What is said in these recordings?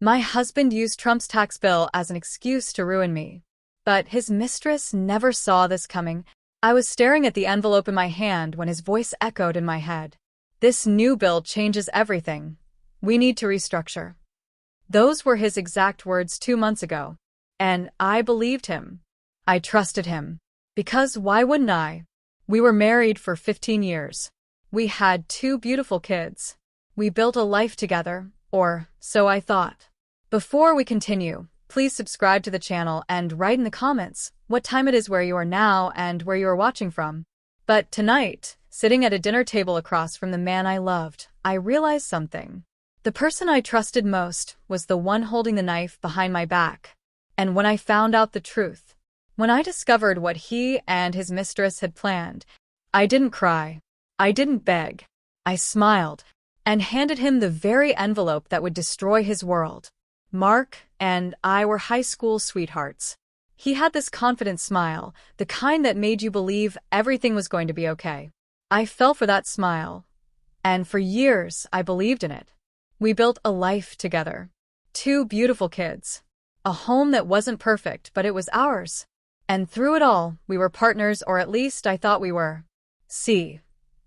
My husband used Trump's tax bill as an excuse to ruin me. But his mistress never saw this coming. I was staring at the envelope in my hand when his voice echoed in my head. This new bill changes everything. We need to restructure. Those were his exact words 2 months ago. And I believed him. I trusted him. Because why wouldn't I? We were married for 15 years. We had 2 beautiful kids. We built a life together, or so I thought. Before we continue, please subscribe to the channel and write in the comments what time it is where you are now and where you are watching from. But tonight, sitting at a dinner table across from the man I loved, I realized something. The person I trusted most was the one holding the knife behind my back. And when I found out the truth, when I discovered what he and his mistress had planned, I didn't cry. I didn't beg. I smiled and handed him the very envelope that would destroy his world. Mark and I were high school sweethearts. He had this confident smile, the kind that made you believe everything was going to be okay. I fell for that smile, and for years I believed in it. We built a life together. 2 beautiful kids. A home that wasn't perfect, but it was ours. And through it all, we were partners, or at least I thought we were. See,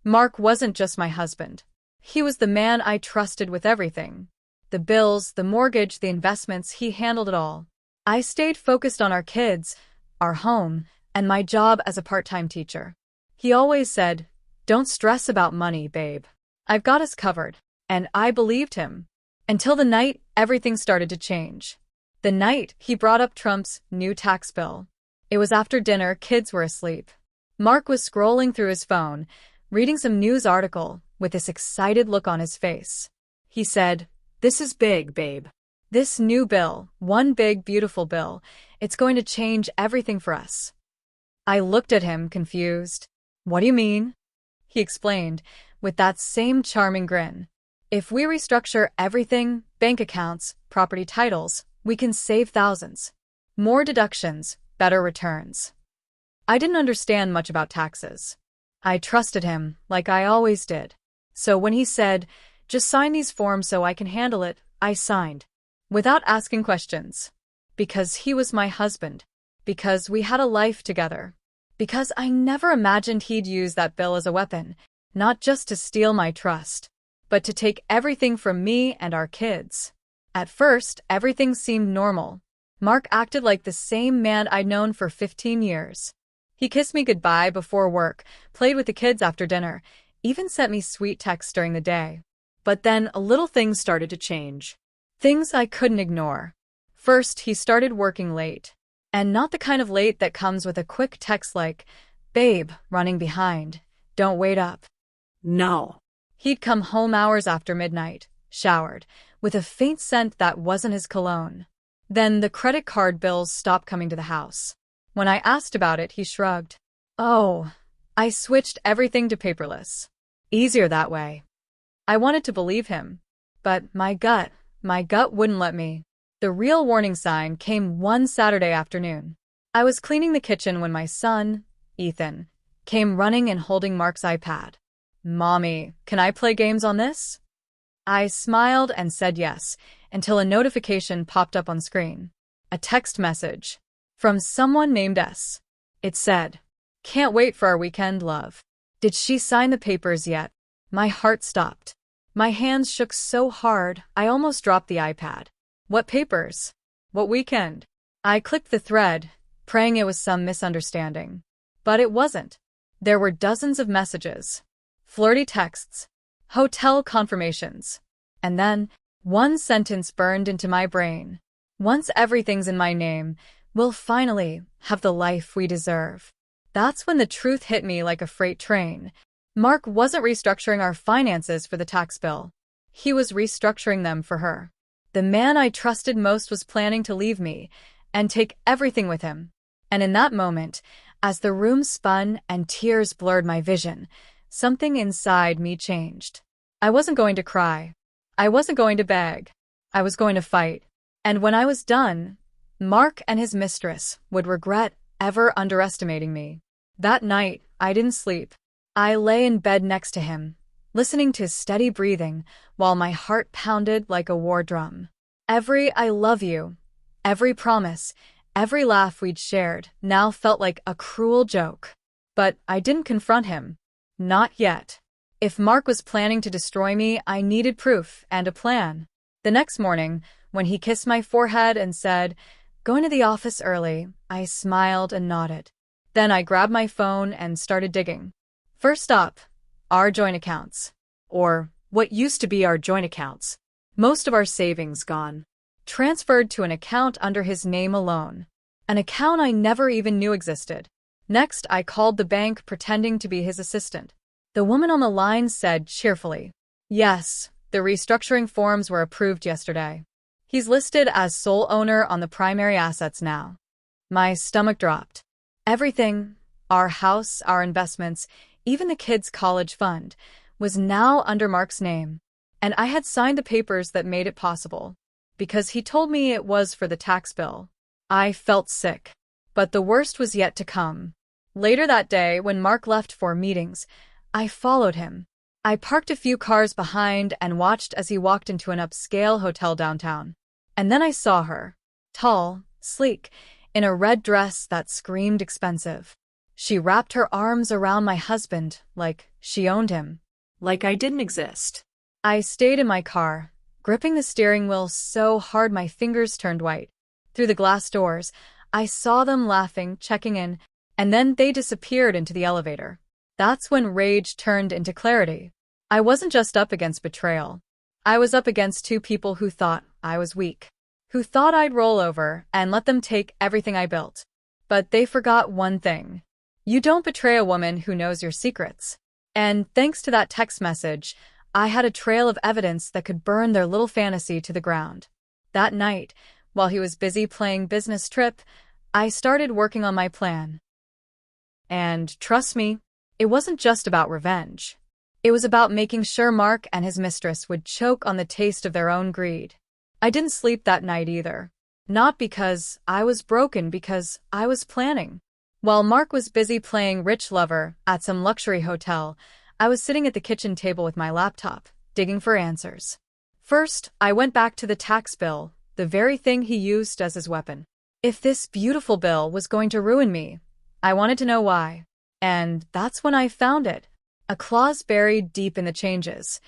Mark wasn't just my husband. He was the man I trusted with everything. The bills, the mortgage, the investments, he handled it all. I stayed focused on our kids, our home, and my job as a part-time teacher. He always said, "Don't stress about money, babe. I've got us covered." And I believed him. Until the night everything started to change. The night he brought up Trump's new tax bill. It was after dinner, kids were asleep. Mark was scrolling through his phone, reading some news article, with this excited look on his face. He said, "This is big, babe. This new bill, one big, beautiful bill, it's going to change everything for us." I looked at him, confused. "What do you mean?" He explained, with that same charming grin. "If we restructure everything, bank accounts, property titles, we can save thousands. More deductions, better returns." I didn't understand much about taxes. I trusted him, like I always did. So when he said, "Just sign these forms so I can handle it," I signed. Without asking questions. Because he was my husband. Because we had a life together. Because I never imagined he'd use that bill as a weapon, not just to steal my trust, but to take everything from me and our kids. At first, everything seemed normal. Mark acted like the same man I'd known for 15 years. He kissed me goodbye before work, played with the kids after dinner, even sent me sweet texts during the day. But then a little things started to change. Things I couldn't ignore. First, he started working late. And not the kind of late that comes with a quick text like, "Babe, running behind. Don't wait up." No. He'd come home hours after midnight, showered, with a faint scent that wasn't his cologne. Then the credit card bills stopped coming to the house. When I asked about it, he shrugged. "Oh, I switched everything to paperless. Easier that way." I wanted to believe him. But my gut wouldn't let me. The real warning sign came one Saturday afternoon. I was cleaning the kitchen when my son, Ethan, came running and holding Mark's iPad. "Mommy, can I play games on this?" I smiled and said yes, until a notification popped up on screen. A text message. From someone named S. It said, "Can't wait for our weekend, love." Did she sign the papers yet? My heart stopped. My hands shook so hard, I almost dropped the iPad. What papers? What weekend? I clicked the thread, praying it was some misunderstanding. But it wasn't. There were dozens of messages. Flirty texts. Hotel confirmations. And then, one sentence burned into my brain. "Once everything's in my name, we'll finally have the life we deserve." That's when the truth hit me like a freight train. Mark wasn't restructuring our finances for the tax bill. He was restructuring them for her. The man I trusted most was planning to leave me and take everything with him. And in that moment, as the room spun and tears blurred my vision, something inside me changed. I wasn't going to cry. I wasn't going to beg. I was going to fight. And when I was done, Mark and his mistress would regret ever underestimating me. That night, I didn't sleep. I lay in bed next to him, listening to his steady breathing while my heart pounded like a war drum. Every "I love you," every promise, every laugh we'd shared now felt like a cruel joke. But I didn't confront him. Not yet. If Mark was planning to destroy me, I needed proof and a plan. The next morning, when he kissed my forehead and said, "Going to the office early," I smiled and nodded. Then I grabbed my phone and started digging. First up, our joint accounts. Or what used to be our joint accounts. Most of our savings gone. Transferred to an account under his name alone. An account I never even knew existed. Next, I called the bank pretending to be his assistant. The woman on the line said cheerfully, "Yes, the restructuring forms were approved yesterday. He's listed as sole owner on the primary assets now." My stomach dropped. Everything, our house, our investments, even the kids' college fund, was now under Mark's name. And I had signed the papers that made it possible. Because he told me it was for the tax bill. I felt sick. But the worst was yet to come. Later that day, when Mark left for meetings, I followed him. I parked a few cars behind and watched as he walked into an upscale hotel downtown. And then I saw her. Tall, sleek, in a red dress that screamed expensive. She wrapped her arms around my husband like she owned him. Like I didn't exist. I stayed in my car, gripping the steering wheel so hard my fingers turned white. Through the glass doors, I saw them laughing, checking in, and then they disappeared into the elevator. That's when rage turned into clarity. I wasn't just up against betrayal. I was up against two people who thought I was weak, who thought I'd roll over and let them take everything I built. But they forgot one thing. You don't betray a woman who knows your secrets. And thanks to that text message, I had a trail of evidence that could burn their little fantasy to the ground. That night, while he was busy playing business trip, I started working on my plan. And trust me, it wasn't just about revenge. It was about making sure Mark and his mistress would choke on the taste of their own greed. I didn't sleep that night either. Not because I was broken, because I was planning. While Mark was busy playing rich lover at some luxury hotel, I was sitting at the kitchen table with my laptop, digging for answers. First, I went back to the tax bill, the very thing he used as his weapon. If this beautiful bill was going to ruin me, I wanted to know why. And that's when I found it. A clause buried deep in the changes.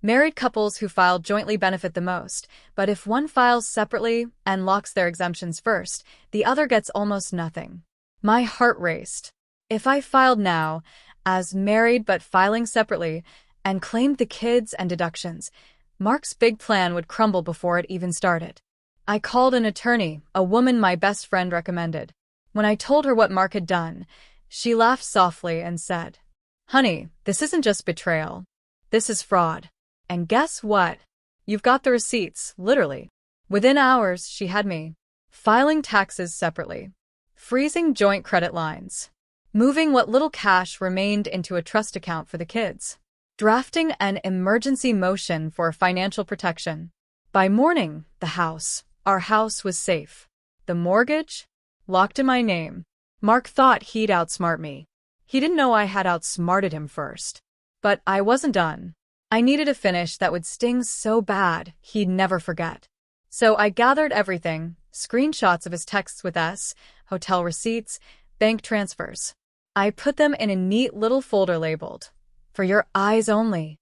Married couples who file jointly benefit the most, but if one files separately and locks their exemptions first, the other gets almost nothing. My heart raced. If I filed now, as married but filing separately, and claimed the kids and deductions, Mark's big plan would crumble before it even started. I called an attorney, a woman my best friend recommended. When I told her what Mark had done, she laughed softly and said, "Honey, this isn't just betrayal. This is fraud. And guess what? You've got the receipts, literally." Within hours, she had me filing taxes separately, freezing joint credit lines, moving what little cash remained into a trust account for the kids, drafting an emergency motion for financial protection. By morning, our house was safe. The mortgage? Locked in my name. Mark thought he'd outsmart me. He didn't know I had outsmarted him first. But I wasn't done. I needed a finish that would sting so bad he'd never forget. So I gathered everything, screenshots of his texts with S, hotel receipts, bank transfers. I put them in a neat little folder labeled, "For your eyes only."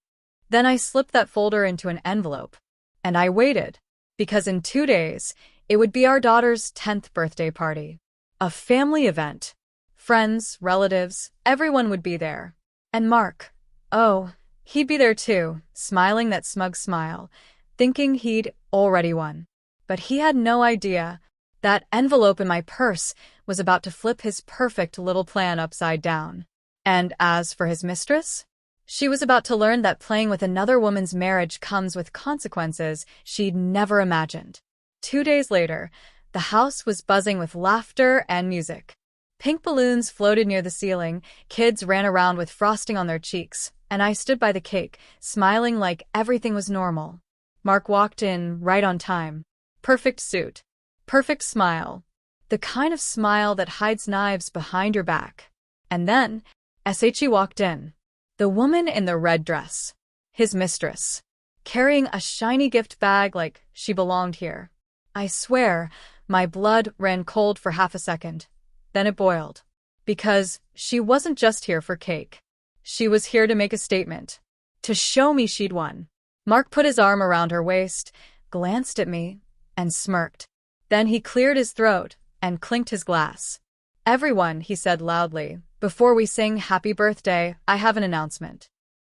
Then I slipped that folder into an envelope. And I waited, because in 2 days, it would be our daughter's 10th birthday party. A family event. Friends, relatives, everyone would be there. And Mark, oh, he'd be there too, smiling that smug smile, thinking he'd already won. But he had no idea that envelope in my purse was about to flip his perfect little plan upside down. And as for his mistress, she was about to learn that playing with another woman's marriage comes with consequences she'd never imagined. 2 days later, the house was buzzing with laughter and music. Pink balloons floated near the ceiling, kids ran around with frosting on their cheeks, and I stood by the cake, smiling like everything was normal. Mark walked in right on time. Perfect suit. Perfect smile. The kind of smile that hides knives behind your back. And then, SHE walked in. The woman in the red dress. His mistress. carrying a shiny gift bag like she belonged here. I swear, my blood ran cold for half a second. Then it boiled. Because she wasn't just here for cake. She was here to make a statement. To show me she'd won. Mark put his arm around her waist, glanced at me, and smirked. Then he cleared his throat and clinked his glass. "Everyone," he said loudly, "before we sing Happy Birthday, I have an announcement."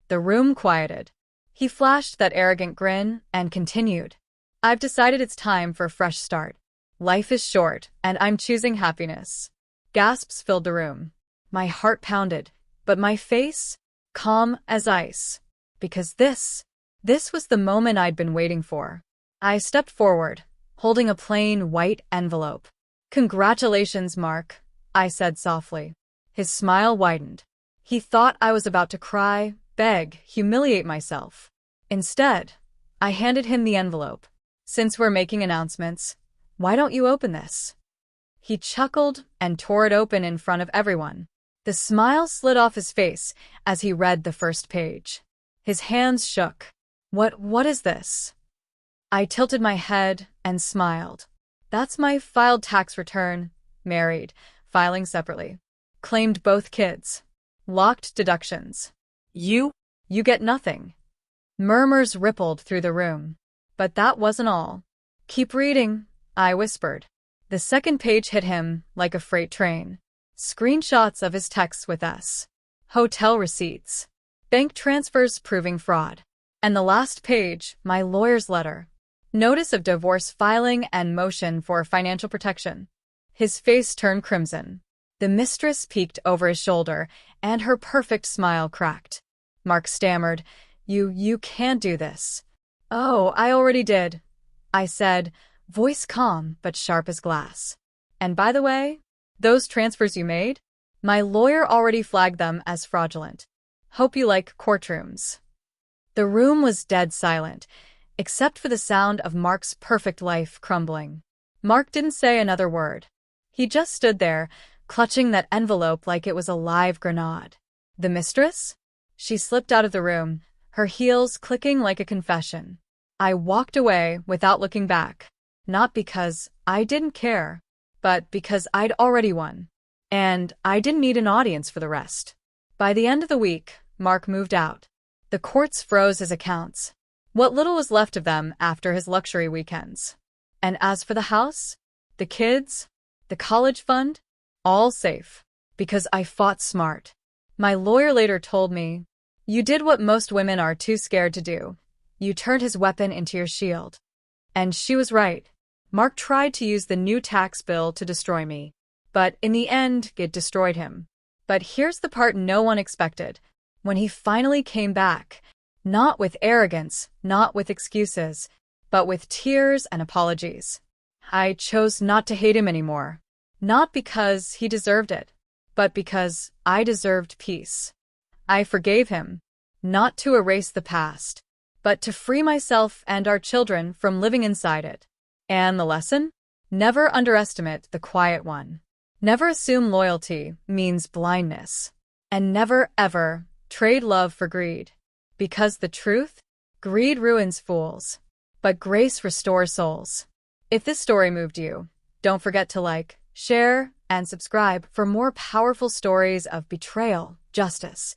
The room quieted. He flashed that arrogant grin and continued. "I've decided it's time for a fresh start. Life is short, and I'm choosing happiness." Gasps filled the room. My heart pounded, but my face, calm as ice. Because this was the moment I'd been waiting for. I stepped forward, holding a plain white envelope. "Congratulations, Mark," I said softly. His smile widened. He thought I was about to cry, beg, humiliate myself. Instead, I handed him the envelope. "Since we're making announcements, why don't you open this?" He chuckled and tore it open in front of everyone. The smile slid off his face as he read the first page. His hands shook. What is this?" I tilted my head and smiled. "That's my filed tax return. Married, filing separately. Claimed both kids. Locked deductions. You get nothing." Murmurs rippled through the room. But that wasn't all. "Keep reading," I whispered. The second page hit him like a freight train. Screenshots of his texts with us. Hotel receipts. Bank transfers proving fraud. And the last page, my lawyer's letter. Notice of divorce filing and motion for financial protection. His face turned crimson. The mistress peeked over his shoulder, and her perfect smile cracked. Mark stammered, You can't do this." "Oh, I already did," I said, voice calm but sharp as glass. "And by the way, those transfers you made? My lawyer already flagged them as fraudulent. Hope you like courtrooms." The room was dead silent, except for the sound of Mark's perfect life crumbling. Mark didn't say another word. He just stood there, clutching that envelope like it was a live grenade. The mistress? She slipped out of the room, her heels clicking like a confession. I walked away without looking back, not because I didn't care, but because I'd already won. And I didn't need an audience for the rest. By the end of the week, Mark moved out. The courts froze his accounts. What little was left of them after his luxury weekends. And as for the house, the kids, the college fund, all safe. Because I fought smart. My lawyer later told me, "You did what most women are too scared to do. You turned his weapon into your shield." And she was right. Mark tried to use the new tax bill to destroy me. But in the end, it destroyed him. But here's the part no one expected. When he finally came back, not with arrogance, not with excuses, but with tears and apologies. I chose not to hate him anymore. Not because he deserved it, but because I deserved peace. I forgave him, not to erase the past, but to free myself and our children from living inside it. And the lesson? Never underestimate the quiet one. Never assume loyalty means blindness. And never, ever trade love for greed. Because the truth? Greed ruins fools, but grace restores souls. If this story moved you, don't forget to like, share, and subscribe for more powerful stories of betrayal, justice,